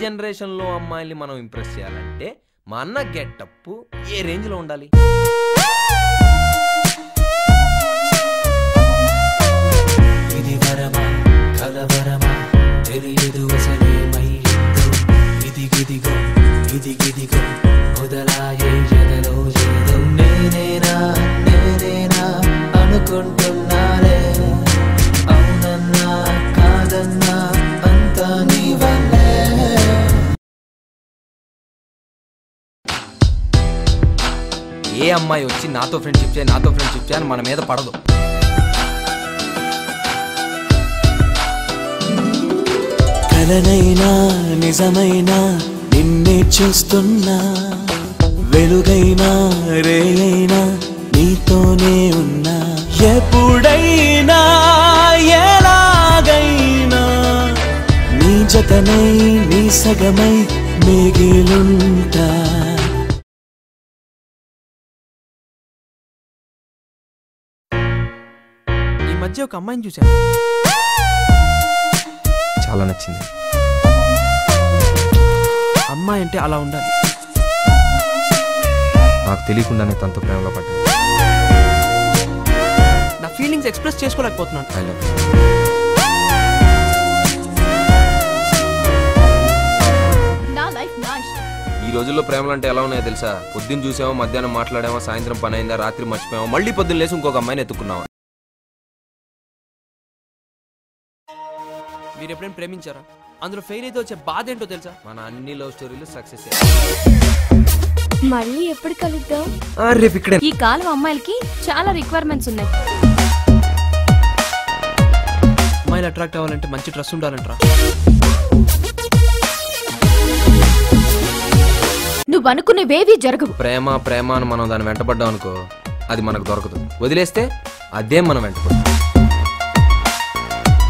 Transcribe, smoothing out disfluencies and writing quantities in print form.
Generation లో అమ్మాయిల్ని మనం ఇంప్రెస్ చేయాలంటే మా అన్న గెటప్ ఏ రేంజ్ లో ఉండాలి? ఇది వరమా కలవరమా తెలియదు అసలేమైందో ఇదిగిదిగో ఇదిగిదిగో మొదలాయే ఎదలో ఏదో నేనేనా అనుకుంటున్నాలే అవునన్నా కాదన్నా అంతా నీ వల్లే. ఏ అమ్మాయి వచ్చి నాతో ఫ్రెండ్షిప్ చేయ అని మన మీద పడదు. కలనైనా నిజమైనా నిన్నే చూస్తున్నా వెలుగైనా రేయైనా నీతోనే ఉన్నా ఎప్పుడైనా ఎలాగైనా నీ జతనై నీ సగమై మిగిలుంటా. ఈ మధ్య ఒక అమ్మాయిని చూశాను, చాలా నచ్చింది. అమ్మాయి అంటే అలా ఉండాలి. నాకు తెలియకుండానే తనతో ప్రేమలో పడ్డాను. నా ఫీలింగ్స్ ఎక్స్ప్రెస్ చేసుకోలేకపోతున్నాను. ఐ లవ్ ఈ రోజుల్లో ప్రేమలు అంటే ఎలా ఉన్నాయో తెలుసా? పొద్దున్న చూసామో, మధ్యాహ్నం మాట్లాడామో, సాయంత్రం పని అయిందా, రాత్రి మర్చిపోయామో, మళ్ళీ పొద్దున్న లేసి ఇంకొక అమ్మాయిని ఎత్తుకున్నావా? మీరు ఎప్పుడైనా ప్రేమించారా? అందులో ఫెయిల్ అయితే వచ్చే బాధ ఏంటో తెలుసా? మన అన్ని లవ్ స్టోరీలు సక్సెస్. మళ్ళీ ఎప్పుడు కలుద్దాం? రేపు ఇక్కడ. ఈ కాలం అమ్మాయిలకి చాలా రిక్వైర్మెంట్స్ ఉన్నాయి. అమ్మాయిలు అట్రాక్ట్ అవ్వాలంటే మంచి డ్రెస్ ఉండాలంటరా. నువ్వు అనుకునేవేవి జరగవు. ప్రేమ అని మనం దాన్ని వెంటపడ్డాం అనుకో, అది మనకు దొరకదు. వదిలేస్తే అదే మనం వెంటపడతాం.